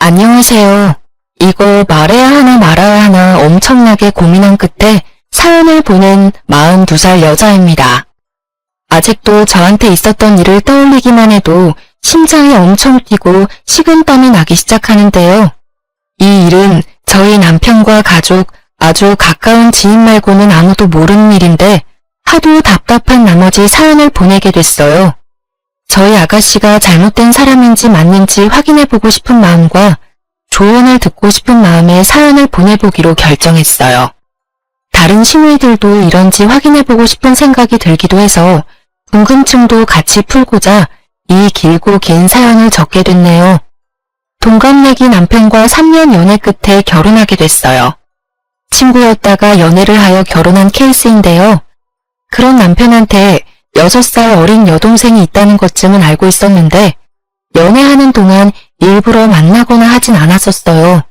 안녕하세요. 이거 말해야 하나 말아야 하나 엄청나게 고민한 끝에 사연을 보낸 42살 여자입니다. 아직도 저한테 있었던 일을 떠올리기만 해도 심장이 엄청 뛰고 식은땀이 나기 시작하는데요. 이 일은 저희 남편과 가족, 아주 가까운 지인 말고는 아무도 모르는 일인데 하도 답답한 나머지 사연을 보내게 됐어요. 저희 아가씨가 잘못된 사람인지 맞는지 확인해보고 싶은 마음과 조언을 듣고 싶은 마음에 사연을 보내보기로 결정했어요. 다른 시누이들도 이런지 확인해보고 싶은 생각이 들기도 해서 궁금증도 같이 풀고자 이 길고 긴 사연을 적게 됐네요. 동갑내기 남편과 3년 연애 끝에 결혼하게 됐어요. 친구였다가 연애를 하여 결혼한 케이스인데요. 그런 남편한테 6살 어린 여동생이 있다는 것쯤은 알고 있었는데 연애하는 동안 일부러 만나거나 하진 않았었어요.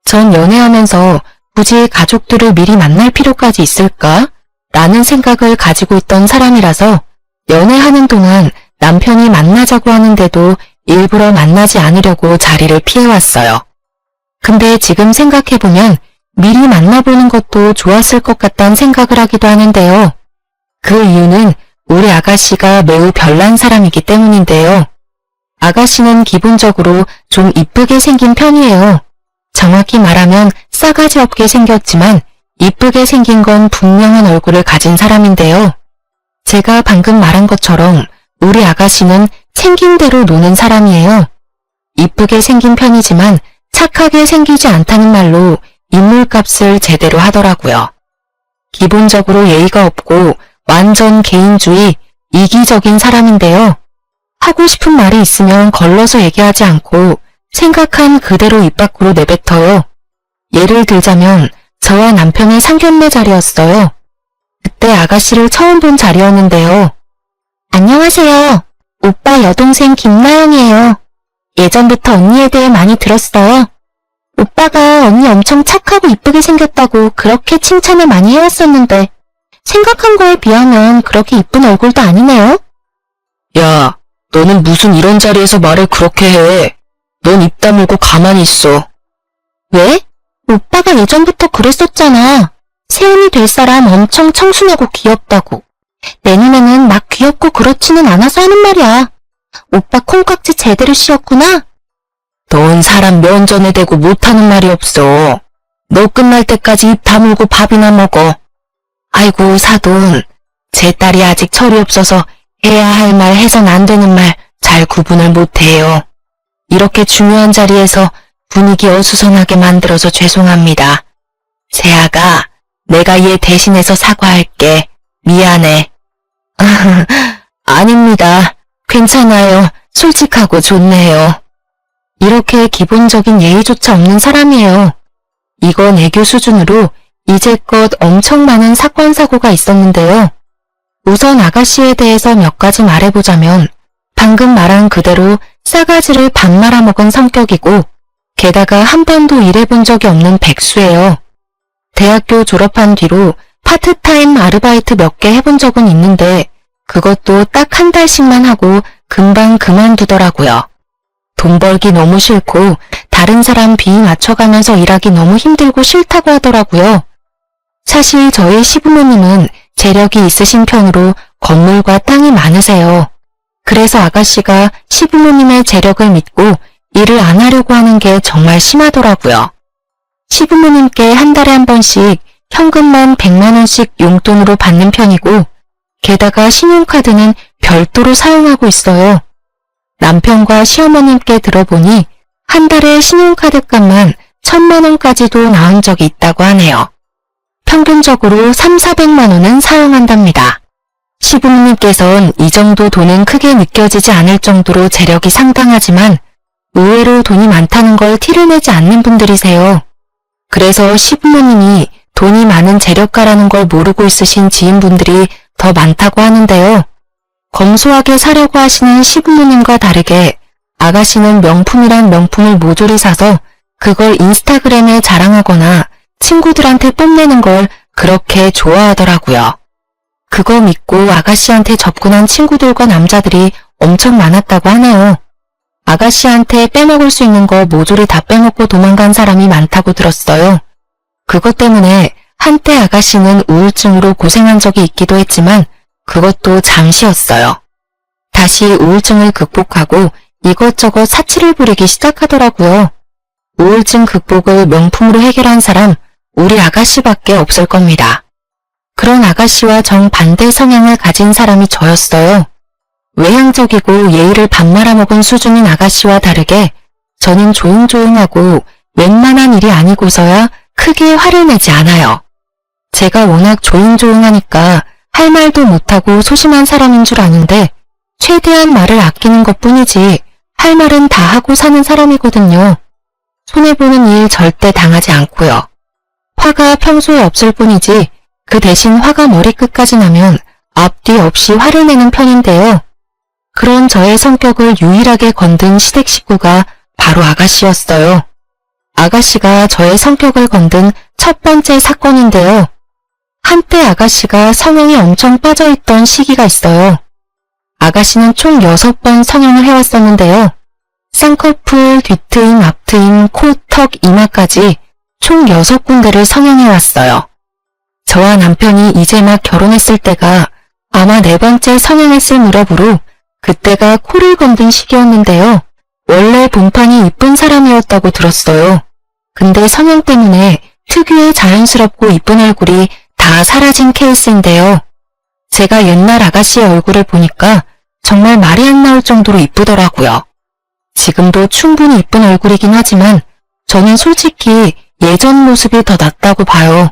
전 연애하면서 굳이 가족들을 미리 만날 필요까지 있을까? 라는 생각을 가지고 있던 사람이라서 연애하는 동안 남편이 만나자고 하는데도 일부러 만나지 않으려고 자리를 피해왔어요. 근데 지금 생각해보면 미리 만나보는 것도 좋았을 것 같다는 생각을 하기도 하는데요. 그 이유는 우리 아가씨가 매우 별난 사람이기 때문인데요. 아가씨는 기본적으로 좀 이쁘게 생긴 편이에요. 정확히 말하면 싸가지 없게 생겼지만 이쁘게 생긴 건 분명한 얼굴을 가진 사람인데요. 제가 방금 말한 것처럼 우리 아가씨는 생긴 대로 노는 사람이에요. 이쁘게 생긴 편이지만 착하게 생기지 않다는 말로 인물값을 제대로 하더라고요. 기본적으로 예의가 없고 완전 개인주의, 이기적인 사람인데요. 하고 싶은 말이 있으면 걸러서 얘기하지 않고 생각한 그대로 입 밖으로 내뱉어요. 예를 들자면 저와 남편의 상견례 자리였어요. 그때 아가씨를 처음 본 자리였는데요. 안녕하세요. 오빠 여동생 김나영이에요. 예전부터 언니에 대해 많이 들었어요. 오빠가 언니 엄청 착하고 이쁘게 생겼다고 그렇게 칭찬을 많이 해왔었는데 생각한 거에 비하면 그렇게 이쁜 얼굴도 아니네요. 야, 너는 무슨 이런 자리에서 말을 그렇게 해. 넌 입 다물고 가만히 있어. 왜? 오빠가 예전부터 그랬었잖아. 세운이 될 사람 엄청 청순하고 귀엽다고. 내 눈에는 막 귀엽고 그렇지는 않아서 하는 말이야. 오빠 콩깍지 제대로 씌웠구나? 넌 사람 면전에 대고 못하는 말이 없어. 너 끝날 때까지 입 다물고 밥이나 먹어. 아이고 사돈, 제 딸이 아직 철이 없어서 해야 할 말 해선 안 되는 말 잘 구분을 못해요. 이렇게 중요한 자리에서 분위기 어수선하게 만들어서 죄송합니다. 세아가, 내가 얘 대신해서 사과할게. 미안해. 아닙니다. 괜찮아요. 솔직하고 좋네요. 이렇게 기본적인 예의조차 없는 사람이에요. 이건 애교 수준으로 이제껏 엄청 많은 사건 사고가 있었는데요. 우선 아가씨에 대해서 몇 가지 말해보자면 방금 말한 그대로 싸가지를 밥 말아먹은 성격이고 게다가 한 번도 일해본 적이 없는 백수예요. 대학교 졸업한 뒤로 파트타임 아르바이트 몇 개 해본 적은 있는데 그것도 딱 한 달씩만 하고 금방 그만두더라고요. 돈 벌기 너무 싫고 다른 사람 비위 맞춰가면서 일하기 너무 힘들고 싫다고 하더라고요. 사실 저희 시부모님은 재력이 있으신 편으로 건물과 땅이 많으세요. 그래서 아가씨가 시부모님의 재력을 믿고 일을 안 하려고 하는 게 정말 심하더라고요. 시부모님께 한 달에 한 번씩 현금만 100만 원씩 용돈으로 받는 편이고 게다가 신용카드는 별도로 사용하고 있어요. 남편과 시어머님께 들어보니 한 달에 신용카드 값만 1000만 원까지도 나온 적이 있다고 하네요. 평균적으로 3,400만 원은 사용한답니다. 시부모님께선 이 정도 돈은 크게 느껴지지 않을 정도로 재력이 상당하지만 의외로 돈이 많다는 걸 티를 내지 않는 분들이세요. 그래서 시부모님이 돈이 많은 재력가라는 걸 모르고 있으신 지인분들이 더 많다고 하는데요. 검소하게 사려고 하시는 시부모님과 다르게 아가씨는 명품이란 명품을 모조리 사서 그걸 인스타그램에 자랑하거나 친구들한테 뽐내는 걸 그렇게 좋아하더라고요. 그거 믿고 아가씨한테 접근한 친구들과 남자들이 엄청 많았다고 하네요. 아가씨한테 빼먹을 수 있는 거 모조리 다 빼먹고 도망간 사람이 많다고 들었어요. 그것 때문에 한때 아가씨는 우울증으로 고생한 적이 있기도 했지만 그것도 잠시였어요. 다시 우울증을 극복하고 이것저것 사치를 부리기 시작하더라고요. 우울증 극복을 명품으로 해결한 사람 우리 아가씨밖에 없을 겁니다. 그런 아가씨와 정반대 성향을 가진 사람이 저였어요. 외향적이고 예의를 밥 말아먹은 수준인 아가씨와 다르게 저는 조용조용하고 웬만한 일이 아니고서야 크게 화를 내지 않아요. 제가 워낙 조용조용하니까 할 말도 못하고 소심한 사람인 줄 아는데 최대한 말을 아끼는 것뿐이지 할 말은 다 하고 사는 사람이거든요. 손해보는 일 절대 당하지 않고요. 화가 평소에 없을 뿐이지 그 대신 화가 머리끝까지 나면 앞뒤 없이 화를 내는 편인데요. 그런 저의 성격을 유일하게 건든 시댁 식구가 바로 아가씨였어요. 아가씨가 저의 성격을 건든 첫 번째 사건인데요. 한때 아가씨가 성형에 엄청 빠져있던 시기가 있어요. 아가씨는 총 6번 성형을 해왔었는데요. 쌍꺼풀, 뒤트임, 앞트임, 코, 턱, 이마까지 총 6군데를 성형해왔어요. 저와 남편이 이제 막 결혼했을 때가 아마 4번째 성형했을 무렵으로 그때가 코를 건든 시기였는데요. 원래 본판이 이쁜 사람이었다고 들었어요. 근데 성형 때문에 특유의 자연스럽고 이쁜 얼굴이 다 사라진 케이스인데요. 제가 옛날 아가씨의 얼굴을 보니까 정말 말이 안 나올 정도로 이쁘더라고요. 지금도 충분히 이쁜 얼굴이긴 하지만 저는 솔직히 예전 모습이 더 낫다고 봐요.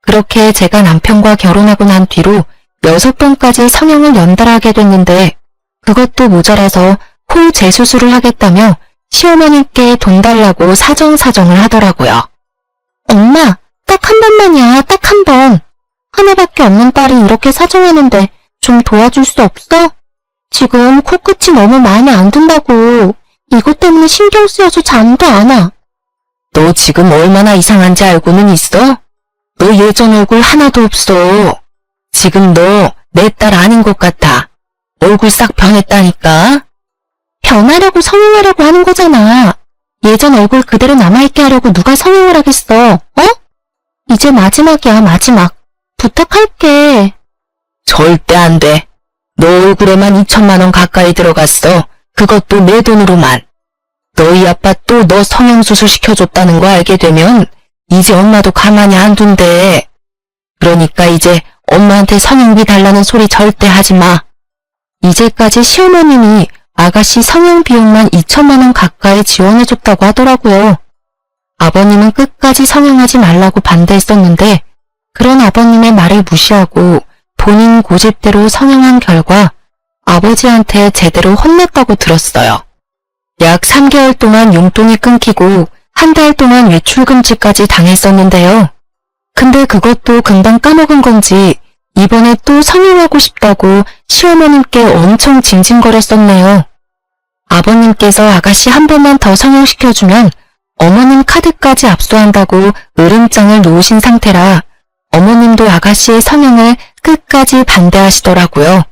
그렇게 제가 남편과 결혼하고 난 뒤로 6번까지 성형을 연달아 하게 됐는데 그것도 모자라서 코 재수술을 하겠다며 시어머니께 돈 달라고 사정사정을 하더라고요. 엄마, 딱 한 번만이야, 딱 한 번. 하나밖에 없는 딸이 이렇게 사정하는데 좀 도와줄 수 없어? 지금 코끝이 너무 마음에 안 든다고. 이것 때문에 신경 쓰여서 잠도 안 와. 너 지금 얼마나 이상한지 알고는 있어? 너 예전 얼굴 하나도 없어. 지금 너 내 딸 아닌 것 같아. 얼굴 싹 변했다니까? 변하려고 성형하려고 하는 거잖아. 예전 얼굴 그대로 남아있게 하려고 누가 성형을 하겠어, 어? 이제 마지막이야, 마지막. 부탁할게. 절대 안 돼. 너 얼굴에만 2천만 원 가까이 들어갔어. 그것도 내 돈으로만. 너희 아빠 또 너 성형수술 시켜줬다는 거 알게 되면 이제 엄마도 가만히 안 둔대. 그러니까 이제 엄마한테 성형비 달라는 소리 절대 하지 마. 이제까지 시어머님이 아가씨 성형 비용만 2천만 원 가까이 지원해줬다고 하더라고요. 아버님은 끝까지 성형하지 말라고 반대했었는데 그런 아버님의 말을 무시하고 본인 고집대로 성형한 결과 아버지한테 제대로 혼냈다고 들었어요. 약 3개월 동안 용돈이 끊기고 한 달 동안 외출금지까지 당했었는데요. 근데 그것도 금방 까먹은 건지 이번에 또 성형하고 싶다고 시어머님께 엄청 징징거렸었네요. 아버님께서 아가씨 한 번만 더 성형시켜주면 어머님 카드까지 압수한다고 으름장을 놓으신 상태라 어머님도 아가씨의 성형을 끝까지 반대하시더라고요.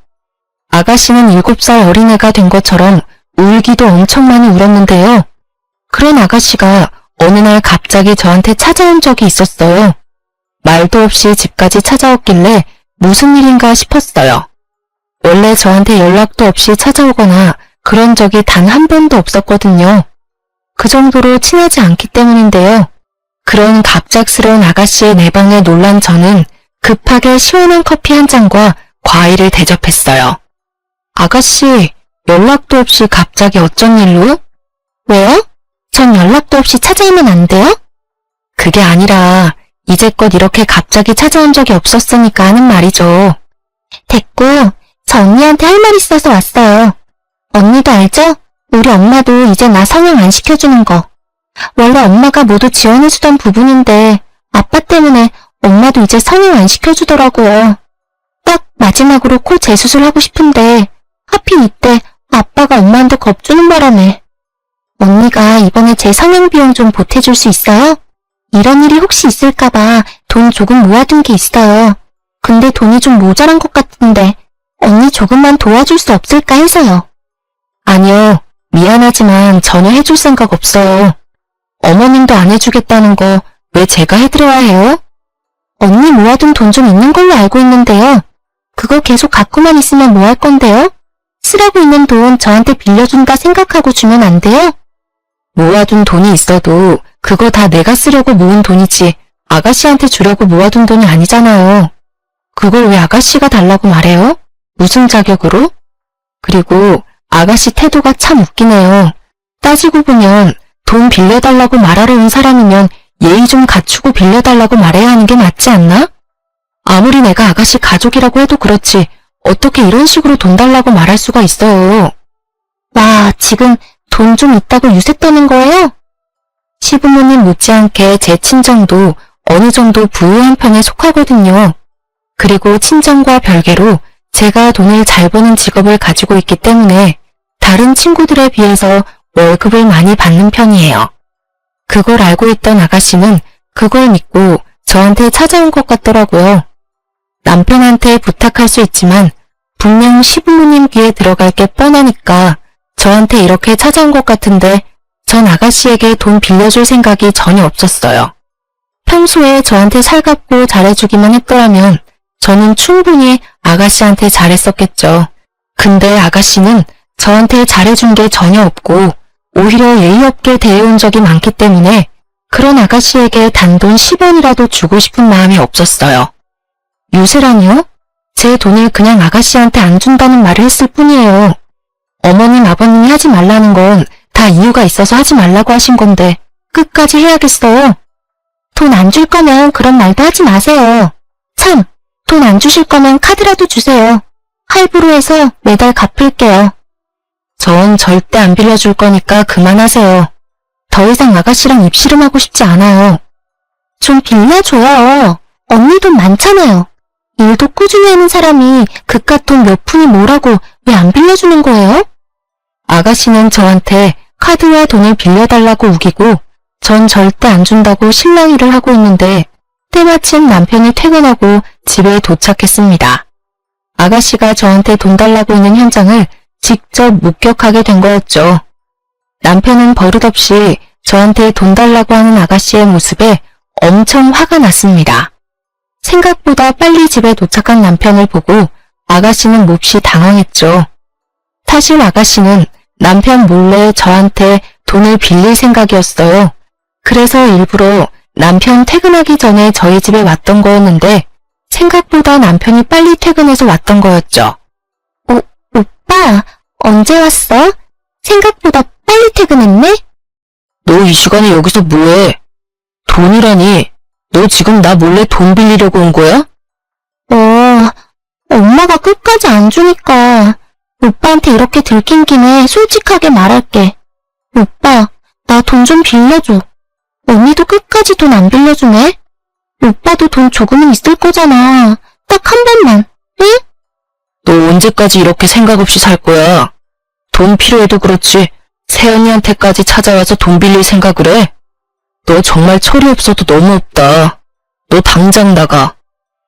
아가씨는 7살 어린애가 된 것처럼 울기도 엄청 많이 울었는데요. 그런 아가씨가 어느 날 갑자기 저한테 찾아온 적이 있었어요. 말도 없이 집까지 찾아왔길래 무슨 일인가 싶었어요. 원래 저한테 연락도 없이 찾아오거나 그런 적이 단 한 번도 없었거든요. 그 정도로 친하지 않기 때문인데요. 그런 갑작스러운 아가씨의 내방에 놀란 저는 급하게 시원한 커피 한 잔과 과일을 대접했어요. 아가씨, 연락도 없이 갑자기 어쩐 일로? 왜요? 전 연락도 없이 찾아오면 안 돼요? 그게 아니라 이제껏 이렇게 갑자기 찾아온 적이 없었으니까 하는 말이죠. 됐고, 저 언니한테 할 말 있어서 왔어요. 언니도 알죠? 우리 엄마도 이제 나 성형 안 시켜주는 거. 원래 엄마가 모두 지원해주던 부분인데 아빠 때문에 엄마도 이제 성형 안 시켜주더라고요. 딱 마지막으로 코 재수술하고 싶은데 하필 이때 아빠가 엄마한테 겁주는 바람에. 언니가 이번에 제 성형 비용 좀 보태줄 수 있어요? 이런 일이 혹시 있을까봐 돈 조금 모아둔 게 있어요. 근데 돈이 좀 모자란 것 같은데 언니 조금만 도와줄 수 없을까 해서요. 아니요. 미안하지만 전혀 해줄 생각 없어요. 어머님도 안 해주겠다는 거 왜 제가 해드려야 해요? 언니 모아둔 돈 좀 있는 걸로 알고 있는데요. 그거 계속 갖고만 있으면 뭐 할 건데요? 쓰라고 있는 돈 저한테 빌려준다 생각하고 주면 안 돼요? 모아둔 돈이 있어도 그거 다 내가 쓰려고 모은 돈이지 아가씨한테 주려고 모아둔 돈이 아니잖아요. 그걸 왜 아가씨가 달라고 말해요? 무슨 자격으로? 그리고 아가씨 태도가 참 웃기네요. 따지고 보면 돈 빌려달라고 말하러 온 사람이면 예의 좀 갖추고 빌려달라고 말해야 하는 게 맞지 않나? 아무리 내가 아가씨 가족이라고 해도 그렇지 어떻게 이런 식으로 돈 달라고 말할 수가 있어요. 와, 지금 돈 좀 있다고 유세 떠는 거예요? 시부모님 못지않게 제 친정도 어느 정도 부유한 편에 속하거든요. 그리고 친정과 별개로 제가 돈을 잘 버는 직업을 가지고 있기 때문에 다른 친구들에 비해서 월급을 많이 받는 편이에요. 그걸 알고 있던 아가씨는 그걸 믿고 저한테 찾아온 것 같더라고요. 남편한테 부탁할 수 있지만 분명 시부모님 귀에 들어갈 게 뻔하니까 저한테 이렇게 찾아온 것 같은데 전 아가씨에게 돈 빌려줄 생각이 전혀 없었어요. 평소에 저한테 살갑고 잘해주기만 했더라면 저는 충분히 아가씨한테 잘했었겠죠. 근데 아가씨는 저한테 잘해준 게 전혀 없고 오히려 예의 없게 대해온 적이 많기 때문에 그런 아가씨에게 단돈 10원이라도 주고 싶은 마음이 없었어요. 유세라니요? 제 돈을 그냥 아가씨한테 안 준다는 말을 했을 뿐이에요. 어머님, 아버님이 하지 말라는 건 다 이유가 있어서 하지 말라고 하신 건데 끝까지 해야겠어요? 돈 안 줄 거면 그런 말도 하지 마세요. 참, 돈 안 주실 거면 카드라도 주세요. 할부로 해서 매달 갚을게요. 전 절대 안 빌려줄 거니까 그만하세요. 더 이상 아가씨랑 입씨름하고 싶지 않아요. 좀 빌려줘요. 언니 돈 많잖아요. 일도 꾸준히 하는 사람이 그깟 돈 몇 푼이 뭐라고 왜 안 빌려주는 거예요? 아가씨는 저한테 카드와 돈을 빌려달라고 우기고 전 절대 안 준다고 실랑이를 하고 있는데 때마침 남편이 퇴근하고 집에 도착했습니다. 아가씨가 저한테 돈 달라고 있는 현장을 직접 목격하게 된 거였죠. 남편은 버릇없이 저한테 돈 달라고 하는 아가씨의 모습에 엄청 화가 났습니다. 생각보다 빨리 집에 도착한 남편을 보고 아가씨는 몹시 당황했죠. 사실 아가씨는 남편 몰래 저한테 돈을 빌릴 생각이었어요. 그래서 일부러 남편 퇴근하기 전에 저희 집에 왔던 거였는데 생각보다 남편이 빨리 퇴근해서 왔던 거였죠. 오빠, 언제 왔어? 생각보다 빨리 퇴근했네? 너 이 시간에 여기서 뭐해? 돈이라니? 너 지금 나 몰래 돈 빌리려고 온 거야? 엄마가 끝까지 안 주니까 오빠한테 이렇게 들킨 김에 솔직하게 말할게. 오빠, 나 돈 좀 빌려줘. 언니도 끝까지 돈 안 빌려주네? 오빠도 돈 조금은 있을 거잖아. 딱 한 번만, 응? 너 언제까지 이렇게 생각 없이 살 거야? 돈 필요해도 그렇지 새언니한테까지 찾아와서 돈 빌릴 생각을 해? 너 정말 철이 없어도 너무 없다. 너 당장 나가.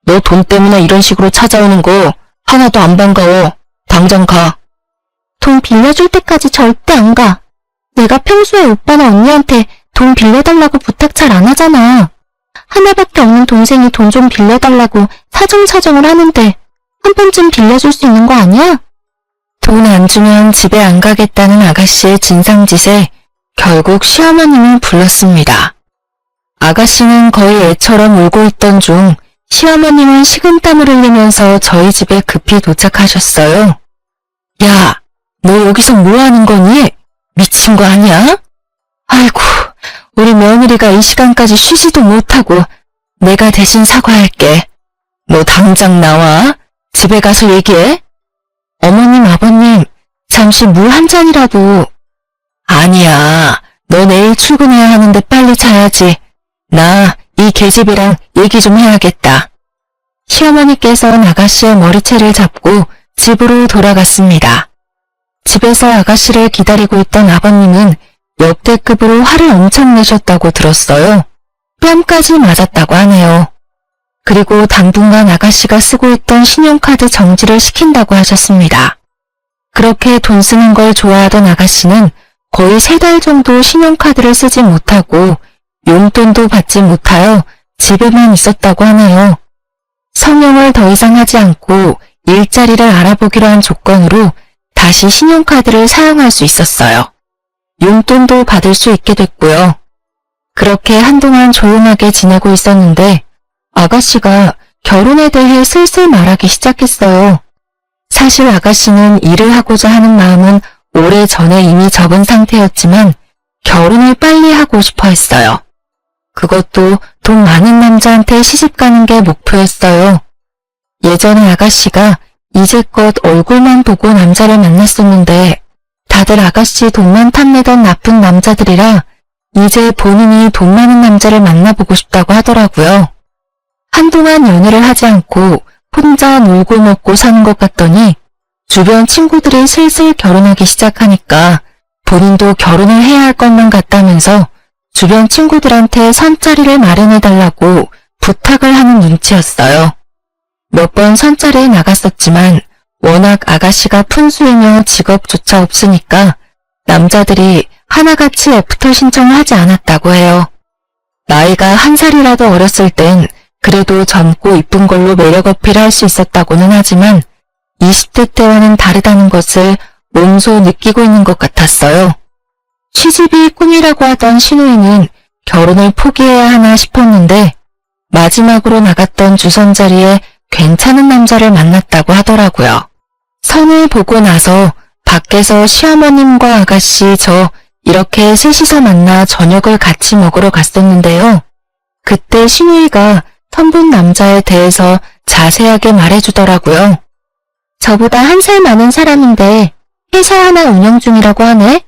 너 돈 때문에 이런 식으로 찾아오는 거 하나도 안 반가워. 당장 가. 돈 빌려줄 때까지 절대 안 가. 내가 평소에 오빠나 언니한테 돈 빌려달라고 부탁 잘 안 하잖아. 하나밖에 없는 동생이 돈 좀 빌려달라고 사정사정을 하는데 한 번쯤 빌려줄 수 있는 거 아니야? 돈 안 주면 집에 안 가겠다는 아가씨의 진상짓에 결국 시어머님을 불렀습니다. 아가씨는 거의 애처럼 울고 있던 중 시어머님은 식은땀을 흘리면서 저희 집에 급히 도착하셨어요. 야, 너 여기서 뭐 하는 거니? 미친 거 아니야? 아이고, 우리 며느리가 이 시간까지 쉬지도 못하고 내가 대신 사과할게. 너 당장 나와. 집에 가서 얘기해. 어머님, 아버님, 잠시 물 한 잔이라도. 아니야, 너 내일 출근해야 하는데 빨리 자야지. 나 이 계집애랑 얘기 좀 해야겠다. 시어머니께서는 아가씨의 머리채를 잡고 집으로 돌아갔습니다. 집에서 아가씨를 기다리고 있던 아버님은 역대급으로 화를 엄청 내셨다고 들었어요. 뺨까지 맞았다고 하네요. 그리고 당분간 아가씨가 쓰고 있던 신용카드 정지를 시킨다고 하셨습니다. 그렇게 돈 쓰는 걸 좋아하던 아가씨는 거의 3달 정도 신용카드를 쓰지 못하고 용돈도 받지 못하여 집에만 있었다고 하네요. 성형을 더 이상 하지 않고 일자리를 알아보기로 한 조건으로 다시 신용카드를 사용할 수 있었어요. 용돈도 받을 수 있게 됐고요. 그렇게 한동안 조용하게 지내고 있었는데 아가씨가 결혼에 대해 슬슬 말하기 시작했어요. 사실 아가씨는 일을 하고자 하는 마음은 오래전에 이미 접은 상태였지만 결혼을 빨리 하고 싶어 했어요. 그것도 돈 많은 남자한테 시집가는 게 목표였어요. 예전에 아가씨가 이제껏 얼굴만 보고 남자를 만났었는데 다들 아가씨 돈만 탐내던 나쁜 남자들이라 이제 본인이 돈 많은 남자를 만나보고 싶다고 하더라고요. 한동안 연애를 하지 않고 혼자 놀고 먹고 사는 것 같더니 주변 친구들이 슬슬 결혼하기 시작하니까 본인도 결혼을 해야 할 것만 같다면서 주변 친구들한테 선자리를 마련해달라고 부탁을 하는 눈치였어요. 몇 번 선자리에 나갔었지만 워낙 아가씨가 푼수이며 직업조차 없으니까 남자들이 하나같이 애프터 신청을 하지 않았다고 해요. 나이가 1살이라도 어렸을 땐 그래도 젊고 이쁜 걸로 매력 어필할 수 있었다고는 하지만 20대 때와는 다르다는 것을 몸소 느끼고 있는 것 같았어요. 시집이 꿈이라고 하던 신우이는 결혼을 포기해야 하나 싶었는데 마지막으로 나갔던 주선자리에 괜찮은 남자를 만났다고 하더라고요. 선을 보고 나서 밖에서 시어머님과 아가씨 저 이렇게 셋이서 만나 저녁을 같이 먹으러 갔었는데요. 그때 신우이가 선본 남자에 대해서 자세하게 말해주더라고요. 저보다 1살 많은 사람인데 회사 하나 운영 중이라고 하네.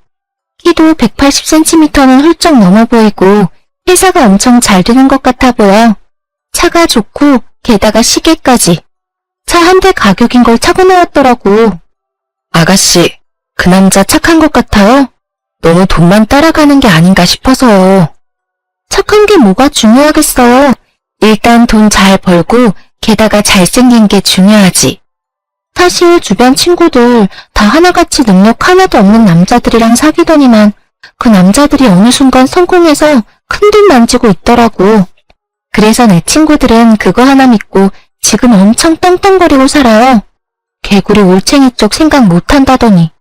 키도 180cm는 훌쩍 넘어 보이고 회사가 엄청 잘 되는 것 같아 보여. 차가 좋고 게다가 시계까지. 차 한 대 가격인 걸 차고 나왔더라고. 아가씨, 그 남자 착한 것 같아요? 너무 돈만 따라가는 게 아닌가 싶어서요. 착한 게 뭐가 중요하겠어요. 일단 돈 잘 벌고 게다가 잘생긴 게 중요하지. 사실 주변 친구들 다 하나같이 능력 하나도 없는 남자들이랑 사귀더니만 그 남자들이 어느 순간 성공해서 큰돈 만지고 있더라고. 그래서 내 친구들은 그거 하나 믿고 지금 엄청 떵떵거리고 살아요. 개구리 올챙이 쪽 생각 못한다더니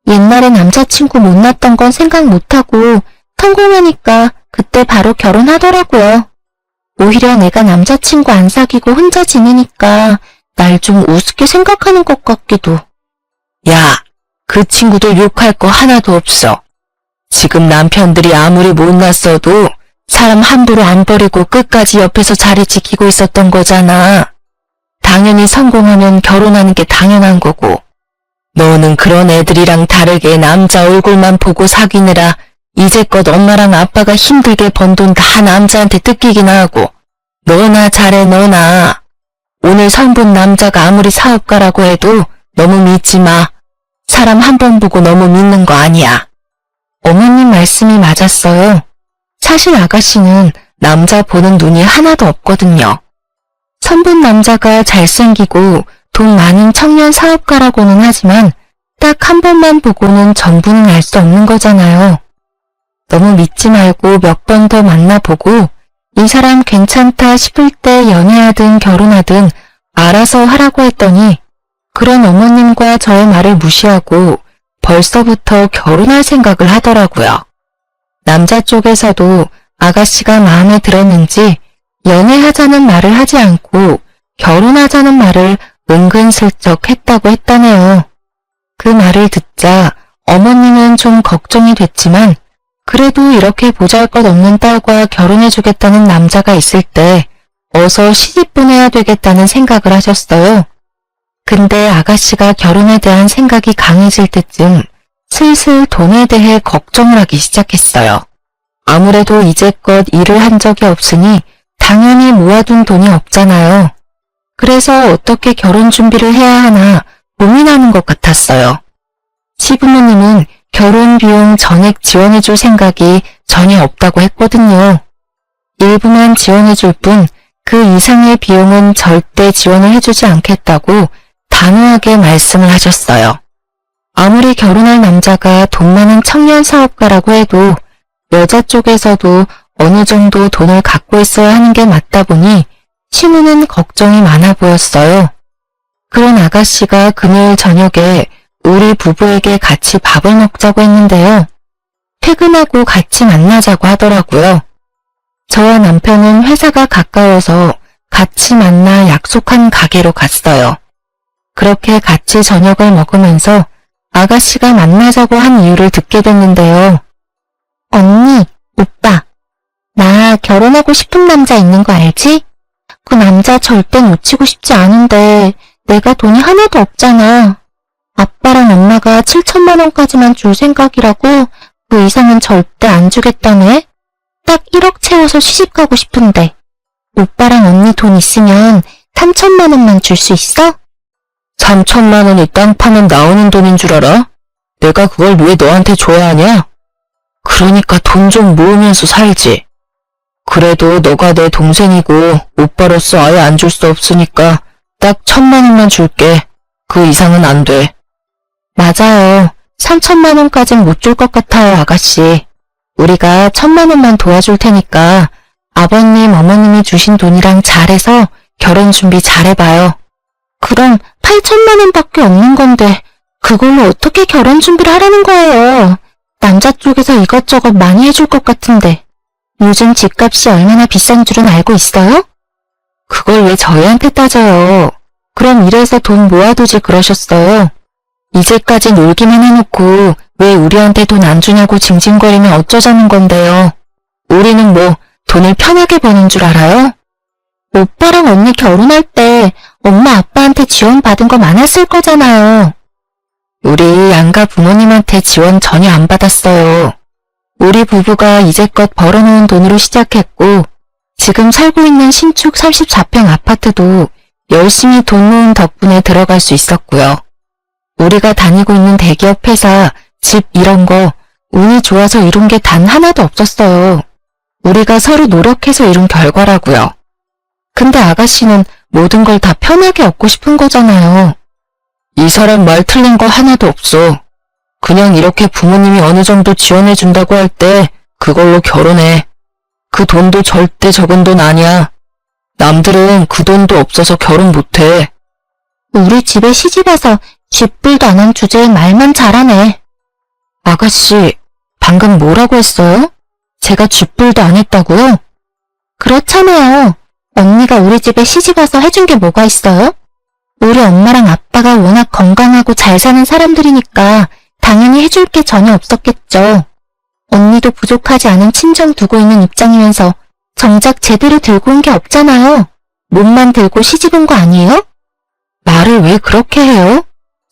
옛날에 남자친구 못났던 건 생각 못하고 성공하니까 그때 바로 결혼하더라고요. 오히려 내가 남자친구 안 사귀고 혼자 지내니까 날 좀 우습게 생각하는 것 같기도. 야, 그 친구들 욕할 거 하나도 없어. 지금 남편들이 아무리 못났어도 사람 함부로 안 버리고 끝까지 옆에서 자리 지키고 있었던 거잖아. 당연히 성공하면 결혼하는 게 당연한 거고. 너는 그런 애들이랑 다르게 남자 얼굴만 보고 사귀느라 이제껏 엄마랑 아빠가 힘들게 번 돈 다 남자한테 뜯기기나 하고. 너나 잘해 너나. 오늘 선본 남자가 아무리 사업가라고 해도 너무 믿지 마. 사람 한 번 보고 너무 믿는 거 아니야. 어머님 말씀이 맞았어요. 사실 아가씨는 남자 보는 눈이 하나도 없거든요. 선본 남자가 잘생기고 돈 많은 청년 사업가라고는 하지만 딱 한 번만 보고는 전부는 알 수 없는 거잖아요. 너무 믿지 말고 몇 번 더 만나보고 이 사람 괜찮다 싶을 때 연애하든 결혼하든 알아서 하라고 했더니 그런 어머님과 저의 말을 무시하고 벌써부터 결혼할 생각을 하더라고요. 남자 쪽에서도 아가씨가 마음에 들었는지 연애하자는 말을 하지 않고 결혼하자는 말을 은근슬쩍 했다고 했다네요. 그 말을 듣자 어머님은 좀 걱정이 됐지만 그래도 이렇게 보잘것없는 딸과 결혼해주겠다는 남자가 있을 때 어서 시집 보내야 되겠다는 생각을 하셨어요. 근데 아가씨가 결혼에 대한 생각이 강해질 때쯤 슬슬 돈에 대해 걱정을 하기 시작했어요. 아무래도 이제껏 일을 한 적이 없으니 당연히 모아둔 돈이 없잖아요. 그래서 어떻게 결혼 준비를 해야 하나 고민하는 것 같았어요. 시부모님은 결혼 비용 전액 지원해줄 생각이 전혀 없다고 했거든요. 일부만 지원해줄 뿐 그 이상의 비용은 절대 지원을 해주지 않겠다고 단호하게 말씀을 하셨어요. 아무리 결혼할 남자가 돈 많은 청년 사업가라고 해도 여자 쪽에서도 어느 정도 돈을 갖고 있어야 하는 게 맞다 보니 신우는 걱정이 많아 보였어요. 그런 아가씨가 금요일 저녁에 우리 부부에게 같이 밥을 먹자고 했는데요. 퇴근하고 같이 만나자고 하더라고요. 저와 남편은 회사가 가까워서 같이 만나 약속한 가게로 갔어요. 그렇게 같이 저녁을 먹으면서 아가씨가 만나자고 한 이유를 듣게 됐는데요. 언니, 오빠, 나 결혼하고 싶은 남자 있는 거 알지? 그 남자 절대 놓치고 싶지 않은데 내가 돈이 하나도 없잖아. 아빠랑 엄마가 7천만 원까지만 줄 생각이라고 그 이상은 절대 안 주겠다네. 딱 1억 채워서 시집 가고 싶은데 오빠랑 언니 돈 있으면 3천만 원만 줄 수 있어? 3천만 원이 땅 파면 나오는 돈인 줄 알아? 내가 그걸 왜 너한테 줘야 하냐? 그러니까 돈 좀 모으면서 살지. 그래도 너가 내 동생이고 오빠로서 아예 안 줄 수 없으니까 딱 1,000만 원만 줄게. 그 이상은 안 돼. 맞아요. 3천만 원까진 못 줄 것 같아요, 아가씨. 우리가 1,000만 원만 도와줄 테니까 아버님, 어머님이 주신 돈이랑 잘해서 결혼 준비 잘해봐요. 그럼 8천만 원밖에 없는 건데 그걸로 어떻게 결혼 준비를 하라는 거예요? 남자 쪽에서 이것저것 많이 해줄 것 같은데 요즘 집값이 얼마나 비싼 줄은 알고 있어요? 그걸 왜 저희한테 따져요? 그럼 이래서 돈 모아두지 그러셨어요. 이제까지 놀기만 해놓고 왜 우리한테 돈 안 주냐고 징징거리면 어쩌자는 건데요. 우리는 뭐 돈을 편하게 버는 줄 알아요? 오빠랑 언니 결혼할 때 엄마 아빠한테 지원 받은 거 많았을 거잖아요. 우리 양가 부모님한테 지원 전혀 안 받았어요. 우리 부부가 이제껏 벌어놓은 돈으로 시작했고 지금 살고 있는 신축 34평 아파트도 열심히 돈 모은 덕분에 들어갈 수 있었고요. 우리가 다니고 있는 대기업 회사, 집 이런 거 운이 좋아서 이룬 게 단 하나도 없었어요. 우리가 서로 노력해서 이룬 결과라고요. 근데 아가씨는 모든 걸 다 편하게 얻고 싶은 거잖아요. 이 사람 말 틀린 거 하나도 없어. 그냥 이렇게 부모님이 어느 정도 지원해준다고 할 때 그걸로 결혼해. 그 돈도 절대 적은 돈 아니야. 남들은 그 돈도 없어서 결혼 못해. 우리 집에 시집와서 쥐뿔도 안 한 주제에 말만 잘하네. 아가씨, 방금 뭐라고 했어요? 제가 쥐뿔도 안 했다고요? 그렇잖아요. 언니가 우리 집에 시집와서 해준 게 뭐가 있어요? 우리 엄마랑 아빠가 워낙 건강하고 잘 사는 사람들이니까 당연히 해줄 게 전혀 없었겠죠. 언니도 부족하지 않은 친정 두고 있는 입장이면서 정작 제대로 들고 온 게 없잖아요. 몸만 들고 시집 온 거 아니에요? 말을 왜 그렇게 해요?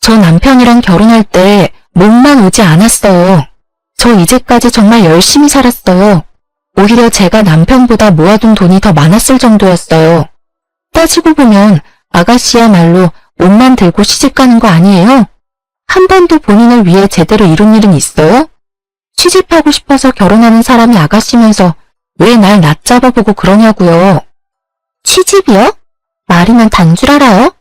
저 남편이랑 결혼할 때 몸만 오지 않았어요. 저 이제까지 정말 열심히 살았어요. 오히려 제가 남편보다 모아둔 돈이 더 많았을 정도였어요. 따지고 보면 아가씨야말로 몸만 들고 시집 가는 거 아니에요? 한 번도 본인을 위해 제대로 이룬 일은 있어요? 시집하고 싶어서 결혼하는 사람이 아가씨면서 왜 날 낮잡아보고 그러냐고요. 시집이요? 말이면 단 줄 알아요?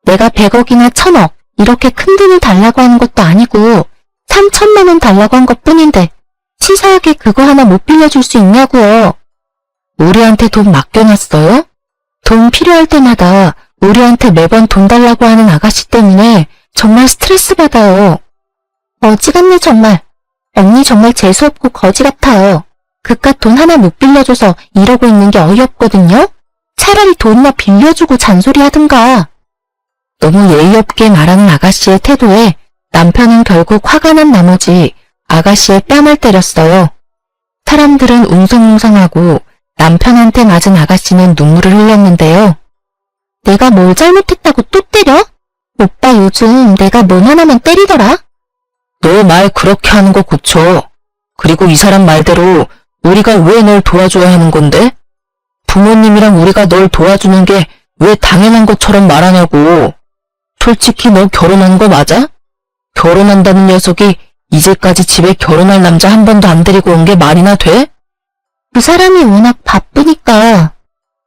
내가 100억이나 1000억 이렇게 큰 돈을 달라고 하는 것도 아니고 3천만 원 달라고 한 것뿐인데 치사하게 그거 하나 못 빌려줄 수 있냐고요. 우리한테 돈 맡겨놨어요? 돈 필요할 때마다 우리한테 매번 돈 달라고 하는 아가씨 때문에 정말 스트레스 받아요. 어지간네 정말. 언니 정말 재수없고 거지 같아요. 그깟 돈 하나 못 빌려줘서 이러고 있는 게 어이없거든요. 차라리 돈이나 빌려주고 잔소리 하든가. 너무 예의 없게 말하는 아가씨의 태도에 남편은 결국 화가 난 나머지 아가씨의 뺨을 때렸어요. 사람들은 웅성웅성하고 남편한테 맞은 아가씨는 눈물을 흘렸는데요. 내가 뭘 잘못했다고 또 때려? 오빠 요즘 내가 뭐 하나만 때리더라? 너 말 그렇게 하는 거 고쳐. 그리고 이 사람 말대로 우리가 왜 널 도와줘야 하는 건데? 부모님이랑 우리가 널 도와주는 게 왜 당연한 것처럼 말하냐고. 솔직히 너 결혼한 거 맞아? 결혼한다는 녀석이 이제까지 집에 결혼할 남자 한 번도 안 데리고 온 게 말이나 돼? 그 사람이 워낙 바쁘니까.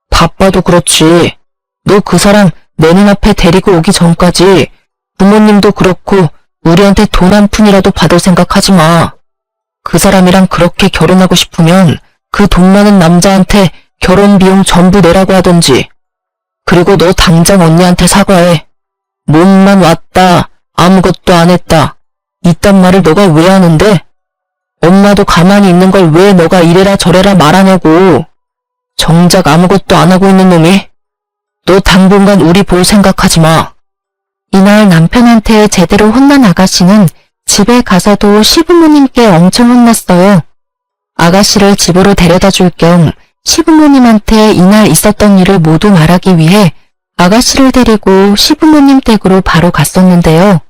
바빠도 그렇지. 너 그 사람 내 눈앞에 데리고 오기 전까지 부모님도 그렇고 우리한테 돈 한 푼이라도 받을 생각하지 마. 그 사람이랑 그렇게 결혼하고 싶으면 그 돈 많은 남자한테 결혼 비용 전부 내라고 하던지. 그리고 너 당장 언니한테 사과해. 몸만 왔다, 아무것도 안 했다. 이딴 말을 너가 왜 하는데? 엄마도 가만히 있는 걸 왜 너가 이래라 저래라 말하냐고. 정작 아무것도 안 하고 있는 놈이. 너 당분간 우리 볼 생각하지 마. 이날 남편한테 제대로 혼난 아가씨는 집에 가서도 시부모님께 엄청 혼났어요. 아가씨를 집으로 데려다 줄 겸 시부모님한테 이날 있었던 일을 모두 말하기 위해 아가씨를 데리고 시부모님 댁으로 바로 갔었는데요.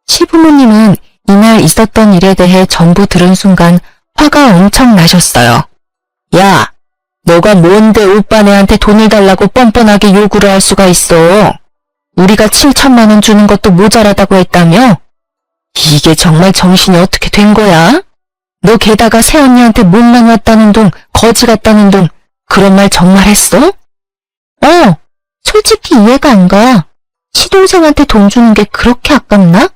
시부모님은 이날 있었던 일에 대해 전부 들은 순간 화가 엄청 나셨어요. 야, 너가 뭔데 오빠네한테 돈을 달라고 뻔뻔하게 요구를 할 수가 있어. 우리가 7천만 원 주는 것도 모자라다고 했다며? 이게 정말 정신이 어떻게 된 거야? 너 게다가 새언니한테 몸만 왔다는 둥, 거지 같다는 둥, 그런 말 정말 했어? 솔직히 이해가 안 가. 시동생한테 돈 주는 게 그렇게 아깝나?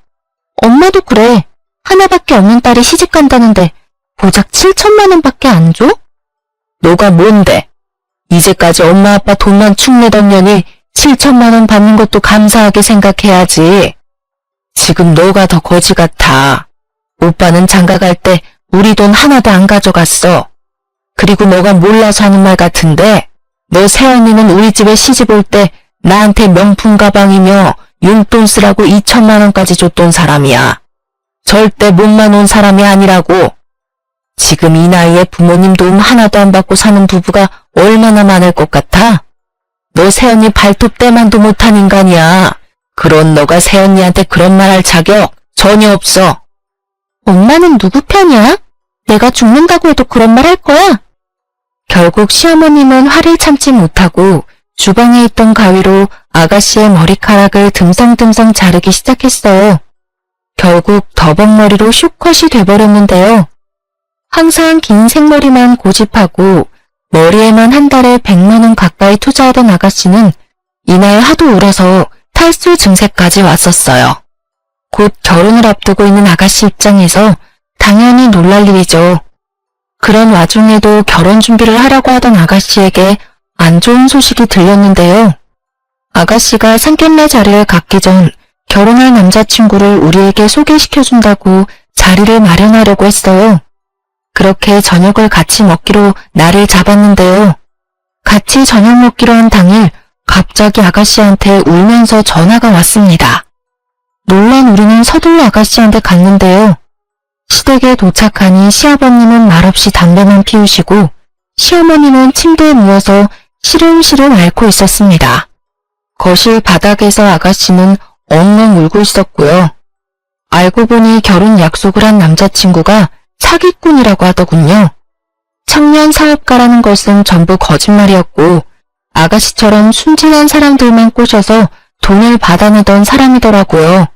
엄마도 그래. 하나밖에 없는 딸이 시집 간다는데 고작 7천만 원밖에 안 줘? 너가 뭔데? 이제까지 엄마 아빠 돈만 축내던 년이 7천만 원 받는 것도 감사하게 생각해야지. 지금 너가 더 거지 같아. 오빠는 장가갈 때 우리 돈 하나도 안 가져갔어. 그리고 너가 몰라서 하는 말 같은데 너 새언니는 우리 집에 시집 올 때 나한테 명품 가방이며 용돈 쓰라고 2천만 원까지 줬던 사람이야. 절대 몸만 온 사람이 아니라고. 지금 이 나이에 부모님 도움 하나도 안 받고 사는 부부가 얼마나 많을 것 같아? 너 새언니 발톱 때만도 못한 인간이야. 그런 너가 새언니한테 그런 말 할 자격 전혀 없어. 엄마는 누구 편이야? 내가 죽는다고 해도 그런 말 할 거야? 결국 시어머님은 화를 참지 못하고 주방에 있던 가위로 아가씨의 머리카락을 듬성듬성 자르기 시작했어요. 결국 더벅머리로 슈컷이 돼버렸는데요. 항상 긴 생머리만 고집하고 머리에만 한 달에 100만 원 가까이 투자하던 아가씨는 이날 하도 울어서 탈수 증세까지 왔었어요. 곧 결혼을 앞두고 있는 아가씨 입장에서 당연히 놀랄 일이죠. 그런 와중에도 결혼 준비를 하려고 하던 아가씨에게 안 좋은 소식이 들렸는데요. 아가씨가 상견례 자리를 갖기 전 결혼할 남자친구를 우리에게 소개시켜준다고 자리를 마련하려고 했어요. 그렇게 저녁을 같이 먹기로 날을 잡았는데요. 같이 저녁 먹기로 한 당일 갑자기 아가씨한테 울면서 전화가 왔습니다. 놀란 우리는 서둘러 아가씨한테 갔는데요. 시댁에 도착하니 시아버님은 말없이 담배만 피우시고 시어머니는 침대에 누워서 시름시름 앓고 있었습니다. 거실 바닥에서 아가씨는 엉엉 울고 있었고요. 알고 보니 결혼 약속을 한 남자친구가 사기꾼이라고 하더군요. 청년 사업가라는 것은 전부 거짓말이었고 아가씨처럼 순진한 사람들만 꼬셔서 돈을 받아내던 사람이더라고요.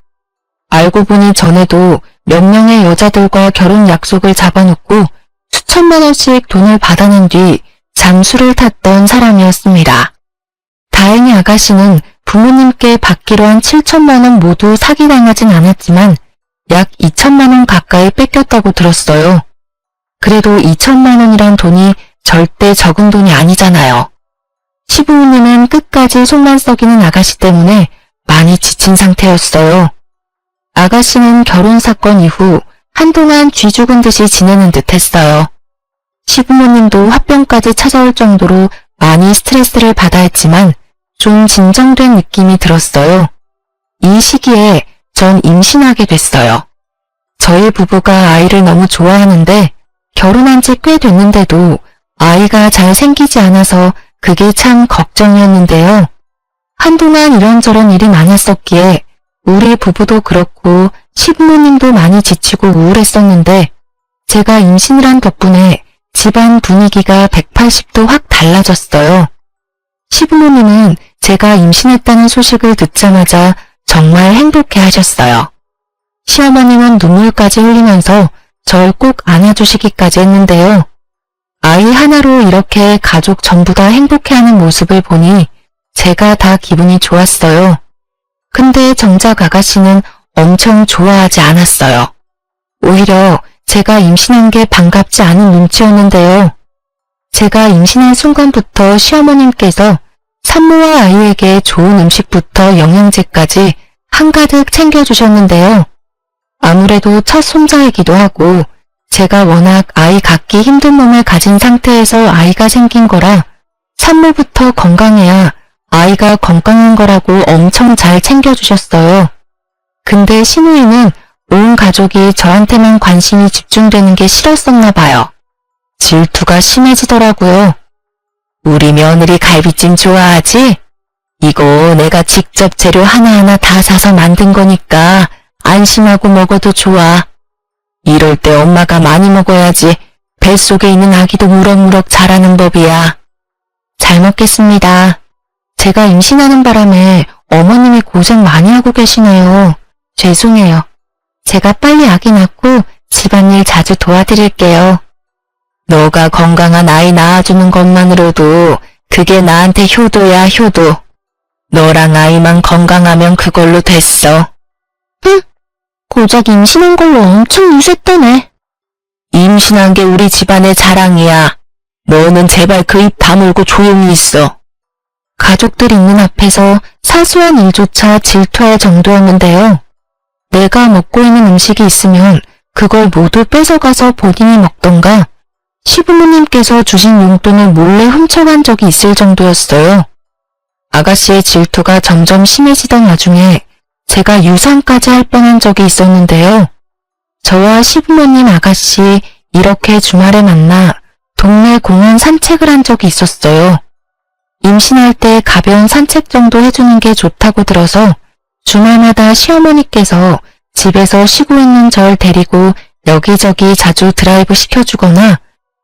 알고 보니 전에도 몇 명의 여자들과 결혼 약속을 잡아놓고 수천만 원씩 돈을 받아낸 뒤 잠수를 탔던 사람이었습니다. 다행히 아가씨는 부모님께 받기로 한 7천만 원 모두 사기당하진 않았지만 약 2천만 원 가까이 뺏겼다고 들었어요. 그래도 2천만 원이란 돈이 절대 적은 돈이 아니잖아요. 시부모님은 끝까지 속만 썩이는 아가씨 때문에 많이 지친 상태였어요. 아가씨는 결혼 사건 이후 한동안 쥐 죽은 듯이 지내는 듯 했어요. 시부모님도 화병까지 찾아올 정도로 많이 스트레스를 받아 했지만 좀 진정된 느낌이 들었어요. 이 시기에 전 임신하게 됐어요. 저희 부부가 아이를 너무 좋아하는데 결혼한 지 꽤 됐는데도 아이가 잘 생기지 않아서 그게 참 걱정이었는데요. 한동안 이런저런 일이 많았었기에 우리 부부도 그렇고 시부모님도 많이 지치고 우울했었는데 제가 임신을 한 덕분에 집안 분위기가 180도 확 달라졌어요. 시부모님은 제가 임신했다는 소식을 듣자마자 정말 행복해 하셨어요. 시어머님은 눈물까지 흘리면서 절 꼭 안아주시기까지 했는데요. 아이 하나로 이렇게 가족 전부 다 행복해하는 모습을 보니 제가 다 기분이 좋았어요. 근데 정작 아가씨는 엄청 좋아하지 않았어요. 오히려 제가 임신한 게 반갑지 않은 눈치였는데요. 제가 임신한 순간부터 시어머님께서 산모와 아이에게 좋은 음식부터 영양제까지 한가득 챙겨주셨는데요. 아무래도 첫 손자이기도 하고 제가 워낙 아이 갖기 힘든 몸을 가진 상태에서 아이가 생긴 거라 산모부터 건강해야 아이가 건강한 거라고 엄청 잘 챙겨주셨어요. 근데 신우이는 온 가족이 저한테만 관심이 집중되는 게 싫었었나 봐요. 질투가 심해지더라고요. 우리 며느리 갈비찜 좋아하지? 이거 내가 직접 재료 하나하나 다 사서 만든 거니까 안심하고 먹어도 좋아. 이럴 때 엄마가 많이 먹어야지 뱃속에 있는 아기도 무럭무럭 자라는 법이야. 잘 먹겠습니다. 제가 임신하는 바람에 어머님이 고생 많이 하고 계시네요. 죄송해요. 제가 빨리 아기 낳고 집안일 자주 도와드릴게요. 너가 건강한 아이 낳아주는 것만으로도 그게 나한테 효도야, 효도. 너랑 아이만 건강하면 그걸로 됐어. 응? 고작 임신한 걸로 엄청 유세떠네. 임신한 게 우리 집안의 자랑이야. 너는 제발 그 입 다물고 조용히 있어. 가족들 있는 앞에서 사소한 일조차 질투할 정도였는데요. 내가 먹고 있는 음식이 있으면 그걸 모두 뺏어가서 본인이 먹던가 시부모님께서 주신 용돈을 몰래 훔쳐간 적이 있을 정도였어요. 아가씨의 질투가 점점 심해지던 와중에 제가 유산까지 할 뻔한 적이 있었는데요. 저와 시부모님 아가씨 이렇게 주말에 만나 동네 공원 산책을 한 적이 있었어요. 임신할 때 가벼운 산책 정도 해주는 게 좋다고 들어서 주말마다 시어머니께서 집에서 쉬고 있는 절 데리고 여기저기 자주 드라이브 시켜주거나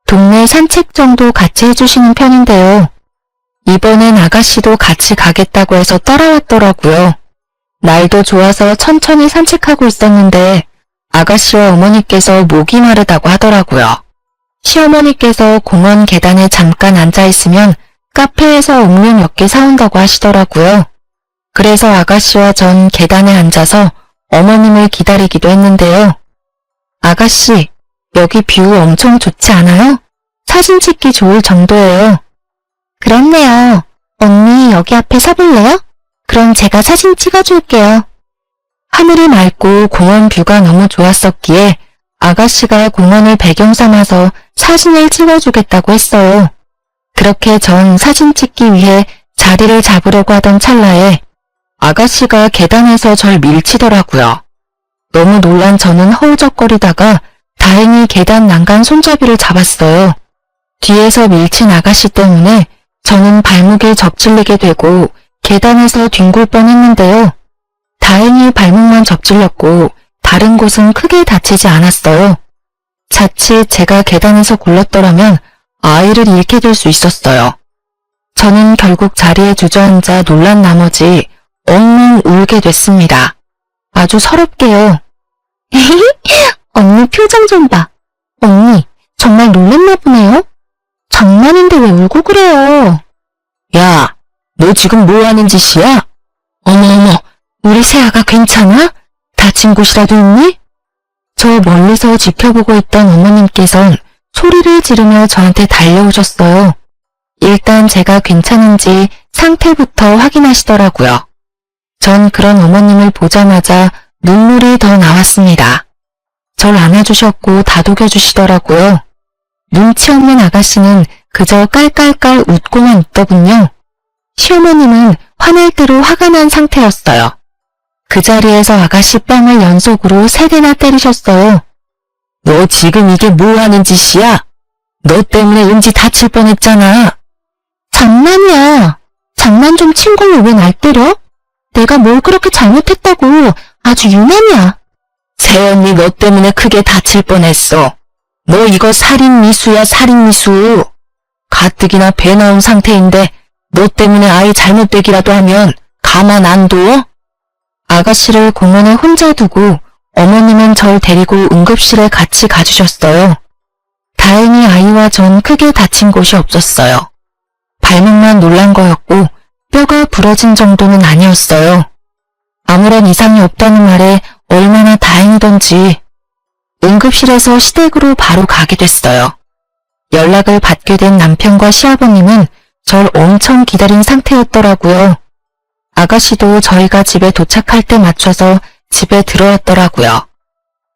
동네 산책 정도 같이 해주시는 편인데요. 이번엔 아가씨도 같이 가겠다고 해서 따라왔더라고요. 날도 좋아서 천천히 산책하고 있었는데 아가씨와 어머니께서 목이 마르다고 하더라고요. 시어머니께서 공원 계단에 잠깐 앉아있으면 카페에서 음료 몇 개 사온다고 하시더라고요. 그래서 아가씨와 전 계단에 앉아서 어머님을 기다리기도 했는데요. 아가씨, 여기 뷰 엄청 좋지 않아요? 사진 찍기 좋을 정도예요. 그렇네요. 언니 여기 앞에 서볼래요? 그럼 제가 사진 찍어줄게요. 하늘이 맑고 공원 뷰가 너무 좋았었기에 아가씨가 공원을 배경 삼아서 사진을 찍어주겠다고 했어요. 그렇게 전 사진 찍기 위해 자리를 잡으려고 하던 찰나에 아가씨가 계단에서 절 밀치더라고요. 너무 놀란 저는 허우적거리다가 다행히 계단 난간 손잡이를 잡았어요. 뒤에서 밀친 아가씨 때문에 저는 발목에 접질리게 되고 계단에서 뒹굴 뻔했는데요. 다행히 발목만 접질렸고 다른 곳은 크게 다치지 않았어요. 자칫 제가 계단에서 굴렀더라면 아이를 잃게 될 수 있었어요. 저는 결국 자리에 주저앉아 놀란 나머지 엉엉 울게 됐습니다. 아주 서럽게요. 언니 표정 좀 봐. 언니 정말 놀랬나 보네요. 장난인데 왜 울고 그래요? 야, 너 지금 뭐 하는 짓이야? 어머어머, 우리 새아가 괜찮아? 다친 곳이라도 있니? 저 멀리서 지켜보고 있던 어머님께선 소리를 지르며 저한테 달려오셨어요. 일단 제가 괜찮은지 상태부터 확인하시더라고요. 전 그런 어머님을 보자마자 눈물이 더 나왔습니다. 절 안아주셨고 다독여주시더라고요. 눈치 없는 아가씨는 그저 깔깔깔 웃고만 있더군요. 시어머님은 화낼 대로 화가 난 상태였어요. 그 자리에서 아가씨 뺨을 연속으로 3대나 때리셨어요. 너 지금 이게 뭐 하는 짓이야? 너 때문에 은지 다칠 뻔했잖아. 장난이야. 장난 좀 친 걸로 왜 날 때려? 내가 뭘 그렇게 잘못했다고. 아주 유난이야. 새언니 너 때문에 크게 다칠 뻔했어. 너 이거 살인미수야, 살인미수. 가뜩이나 배 나온 상태인데 너 때문에 아이 잘못되기라도 하면 가만 안 둬? 아가씨를 공원에 혼자 두고 어머님은 절 데리고 응급실에 같이 가주셨어요. 다행히 아이와 전 크게 다친 곳이 없었어요. 발목만 놀란 거였고 뼈가 부러진 정도는 아니었어요. 아무런 이상이 없다는 말에 얼마나 다행이던지. 응급실에서 시댁으로 바로 가게 됐어요. 연락을 받게 된 남편과 시아버님은 절 엄청 기다린 상태였더라고요. 아가씨도 저희가 집에 도착할 때 맞춰서 집에 들어왔더라고요.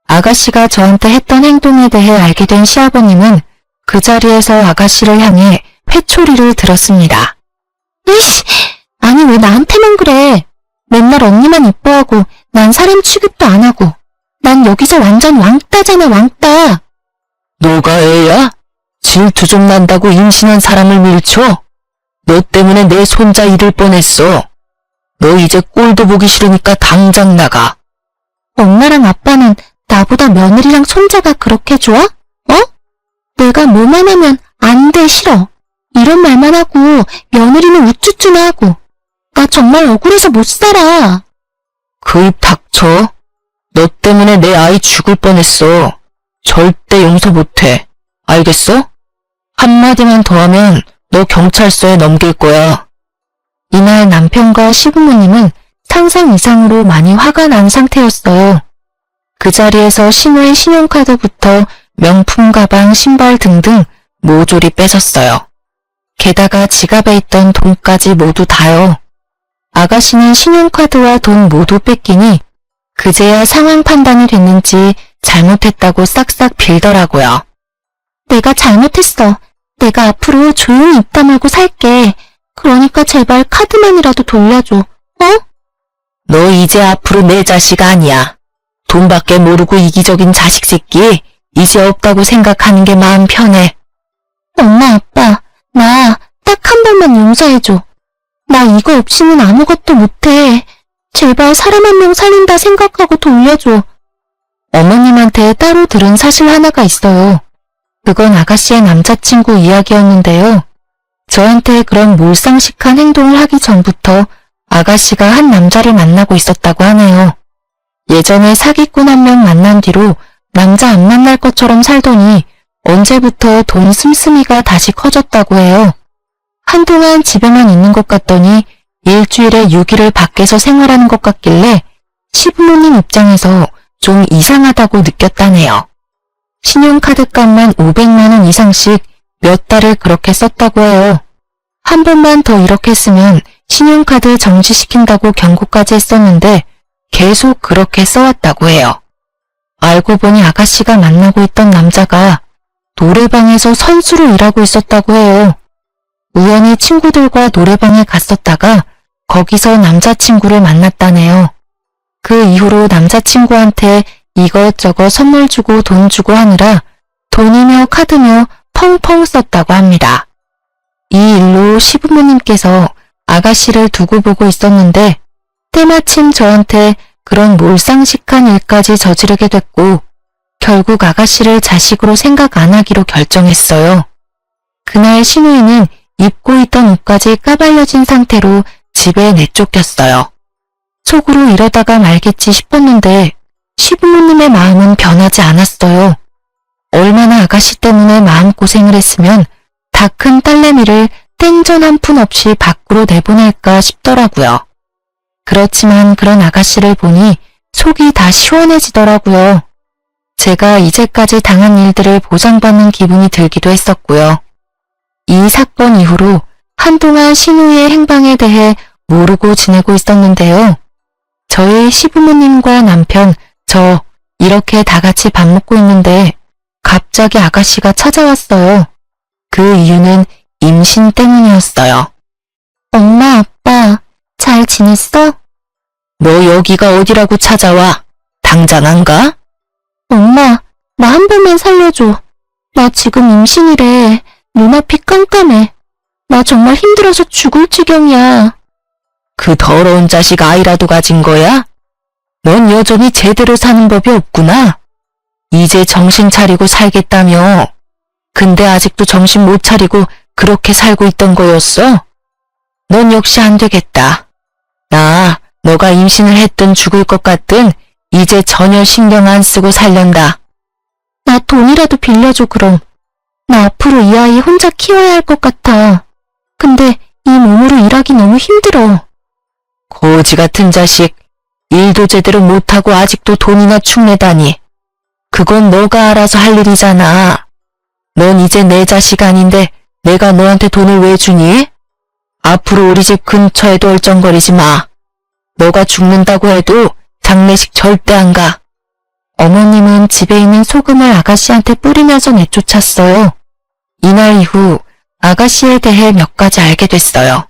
아가씨가 저한테 했던 행동에 대해 알게 된 시아버님은 그 자리에서 아가씨를 향해 회초리를 들었습니다. 이씨, 아니 왜 나한테만 그래? 맨날 언니만 이뻐하고 난 사람 취급도 안 하고. 난 여기서 완전 왕따잖아, 왕따. 너가 애야? 질투 좀 난다고 임신한 사람을 밀쳐? 너 때문에 내 손자 잃을 뻔했어. 너 이제 꼴도 보기 싫으니까 당장 나가. 엄마랑 아빠는 나보다 며느리랑 손자가 그렇게 좋아? 내가 뭐만 하면 안 돼, 싫어. 이런 말만 하고 며느리는 우쭈쭈나 하고. 나 정말 억울해서 못 살아. 그 입 닥쳐. 너 때문에 내 아이 죽을 뻔했어. 절대 용서 못해. 알겠어? 한마디만 더 하면 너 경찰서에 넘길 거야. 이날 남편과 시부모님은 상상 이상으로 많이 화가 난 상태였어요. 그 자리에서 신우의 신용카드부터 명품 가방, 신발 등등 모조리 뺏었어요. 게다가 지갑에 있던 돈까지 모두 다요. 아가씨는 신용카드와 돈 모두 뺏기니 그제야 상황 판단이 됐는지 잘못했다고 싹싹 빌더라고요. 내가 잘못했어. 내가 앞으로 조용히 입 다물고 살게. 그러니까 제발 카드만이라도 돌려줘. 너 이제 앞으로 내 자식 아니야. 돈밖에 모르고 이기적인 자식 새끼 이제 없다고 생각하는 게 마음 편해. 엄마, 아빠, 나 딱 한 번만 용서해줘. 나 이거 없이는 아무것도 못해. 제발 사람 한 명 살린다 생각하고 돌려줘. 어머님한테 따로 들은 사실 하나가 있어요. 그건 아가씨의 남자친구 이야기였는데요. 저한테 그런 몰상식한 행동을 하기 전부터 아가씨가 한 남자를 만나고 있었다고 하네요. 예전에 사기꾼 한 명 만난 뒤로 남자 안 만날 것처럼 살더니 언제부터 돈 씀씀이가 다시 커졌다고 해요. 한동안 집에만 있는 것 같더니 일주일에 6일을 밖에서 생활하는 것 같길래 시부모님 입장에서 좀 이상하다고 느꼈다네요. 신용카드 값만 500만 원 이상씩 몇 달을 그렇게 썼다고 해요. 한 번만 더 이렇게 쓰면 신용카드 정지시킨다고 경고까지 했었는데 계속 그렇게 써왔다고 해요. 알고 보니 아가씨가 만나고 있던 남자가 노래방에서 선수로 일하고 있었다고 해요. 우연히 친구들과 노래방에 갔었다가 거기서 남자친구를 만났다네요. 그 이후로 남자친구한테 이것저것 선물 주고 돈 주고 하느라 돈이며 카드며 펑펑 썼다고 합니다. 이 일로 시부모님께서 아가씨를 두고 보고 있었는데 때마침 저한테 그런 몰상식한 일까지 저지르게 됐고 결국 아가씨를 자식으로 생각 안 하기로 결정했어요. 그날 신우이는 입고 있던 옷까지 까발려진 상태로 집에 내쫓겼어요. 속으로 이러다가 말겠지 싶었는데 시부모님의 마음은 변하지 않았어요. 얼마나 아가씨 때문에 마음고생을 했으면 다 큰 딸내미를 땡전 한 푼 없이 밖으로 내보낼까 싶더라고요. 그렇지만 그런 아가씨를 보니 속이 다 시원해지더라고요. 제가 이제까지 당한 일들을 보상받는 기분이 들기도 했었고요. 이 사건 이후로 한동안 신우의 행방에 대해 모르고 지내고 있었는데요. 저희 시부모님과 남편, 저 이렇게 다 같이 밥 먹고 있는데 갑자기 아가씨가 찾아왔어요. 그 이유는 임신 때문이었어요. 엄마, 아빠, 잘 지냈어? 너 여기가 어디라고 찾아와? 당장 안 가? 엄마, 나 한 번만 살려줘. 나 지금 임신이래. 눈앞이 깜깜해. 나 정말 힘들어서 죽을 지경이야. 그 더러운 자식 아이라도 가진 거야? 넌 여전히 제대로 사는 법이 없구나. 이제 정신 차리고 살겠다며. 근데 아직도 정신 못 차리고 그렇게 살고 있던 거였어? 넌 역시 안 되겠다. 나 너가 임신을 했든 죽을 것 같든 이제 전혀 신경 안 쓰고 살련다. 나 돈이라도 빌려줘 그럼. 나 앞으로 이 아이 혼자 키워야 할 것 같아. 근데 이 몸으로 일하기 너무 힘들어. 거지 같은 자식. 일도 제대로 못하고 아직도 돈이나 축내다니. 그건 너가 알아서 할 일이잖아. 넌 이제 내 자식 아닌데 내가 너한테 돈을 왜 주니? 앞으로 우리 집 근처에도 얼쩡거리지 마. 너가 죽는다고 해도 장례식 절대 안 가. 어머님은 집에 있는 소금을 아가씨한테 뿌리면서 내쫓았어요. 이날 이후 아가씨에 대해 몇 가지 알게 됐어요.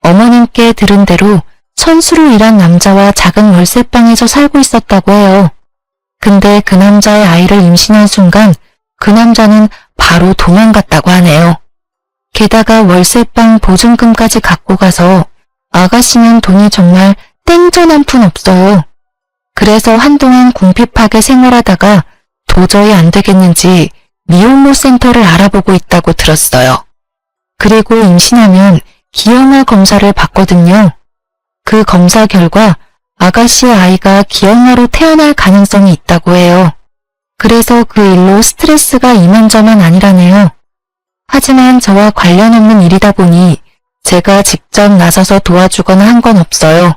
어머님께 들은 대로 선수로 일한 남자와 작은 월세방에서 살고 있었다고 해요. 근데 그 남자의 아이를 임신한 순간 그 남자는 바로 도망갔다고 하네요. 게다가 월세방 보증금까지 갖고 가서 아가씨는 돈이 정말 땡전 한 푼 없어요. 그래서 한동안 궁핍하게 생활하다가 도저히 안 되겠는지 미혼모 센터를 알아보고 있다고 들었어요. 그리고 임신하면 기형아 검사를 받거든요. 그 검사 결과 아가씨의 아이가 기형아로 태어날 가능성이 있다고 해요. 그래서 그 일로 스트레스가 이만저만 아니라네요. 하지만 저와 관련 없는 일이다 보니 제가 직접 나서서 도와주거나 한 건 없어요.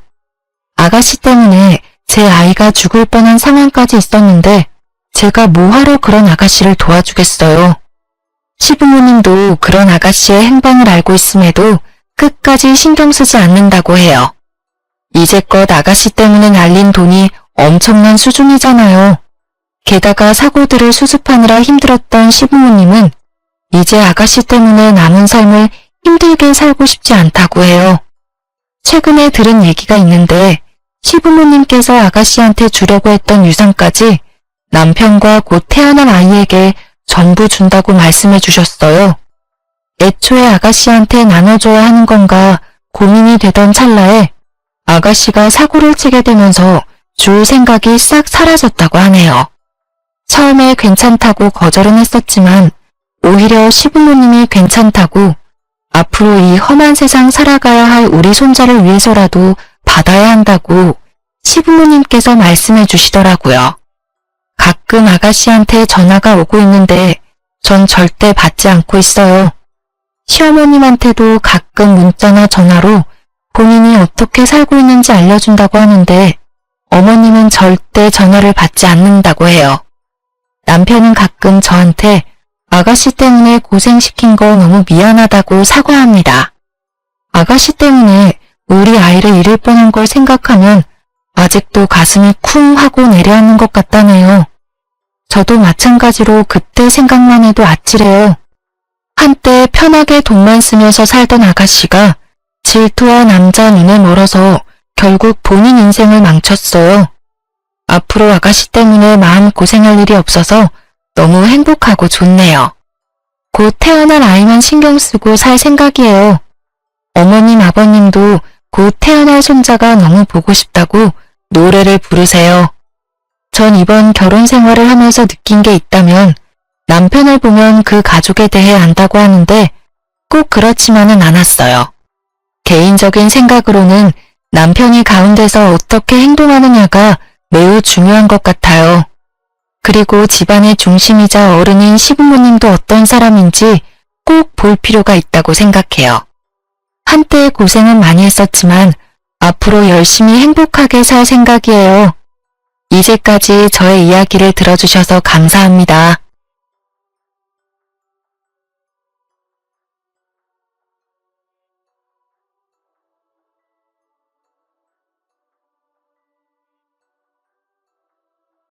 아가씨 때문에 제 아이가 죽을 뻔한 상황까지 있었는데 제가 뭐하러 그런 아가씨를 도와주겠어요. 시부모님도 그런 아가씨의 행방을 알고 있음에도 끝까지 신경 쓰지 않는다고 해요. 이제껏 아가씨 때문에 날린 돈이 엄청난 수준이잖아요. 게다가 사고들을 수습하느라 힘들었던 시부모님은 이제 아가씨 때문에 남은 삶을 힘들게 살고 싶지 않다고 해요. 최근에 들은 얘기가 있는데 시부모님께서 아가씨한테 주려고 했던 유산까지 남편과 곧 태어날 아이에게 전부 준다고 말씀해 주셨어요. 애초에 아가씨한테 나눠줘야 하는 건가 고민이 되던 찰나에 아가씨가 사고를 치게 되면서 줄 생각이 싹 사라졌다고 하네요. 처음에 괜찮다고 거절은 했었지만 오히려 시부모님이 괜찮다고 앞으로 이 험한 세상 살아가야 할 우리 손자를 위해서라도 받아야 한다고 시부모님께서 말씀해 주시더라고요. 가끔 아가씨한테 전화가 오고 있는데 전 절대 받지 않고 있어요. 시어머님한테도 가끔 문자나 전화로 본인이 어떻게 살고 있는지 알려준다고 하는데 어머님은 절대 전화를 받지 않는다고 해요. 남편은 가끔 저한테 아가씨 때문에 고생시킨 거 너무 미안하다고 사과합니다. 아가씨 때문에 우리 아이를 잃을 뻔한 걸 생각하면 아직도 가슴이 쿵 하고 내려앉는 것 같다네요. 저도 마찬가지로 그때 생각만 해도 아찔해요. 한때 편하게 돈만 쓰면서 살던 아가씨가 질투와 남자 눈에 멀어서 결국 본인 인생을 망쳤어요. 앞으로 아가씨 때문에 마음 고생할 일이 없어서 너무 행복하고 좋네요. 곧 태어날 아이만 신경 쓰고 살 생각이에요. 어머님, 아버님도 곧 태어날 손자가 너무 보고 싶다고 노래를 부르세요. 전 이번 결혼 생활을 하면서 느낀 게 있다면 남편을 보면 그 가족에 대해 안다고 하는데 꼭 그렇지만은 않았어요. 개인적인 생각으로는 남편이 가운데서 어떻게 행동하느냐가 매우 중요한 것 같아요. 그리고 집안의 중심이자 어른인 시부모님도 어떤 사람인지 꼭 볼 필요가 있다고 생각해요. 한때 고생은 많이 했었지만 앞으로 열심히 행복하게 살 생각이에요. 이제까지 저의 이야기를 들어주셔서 감사합니다.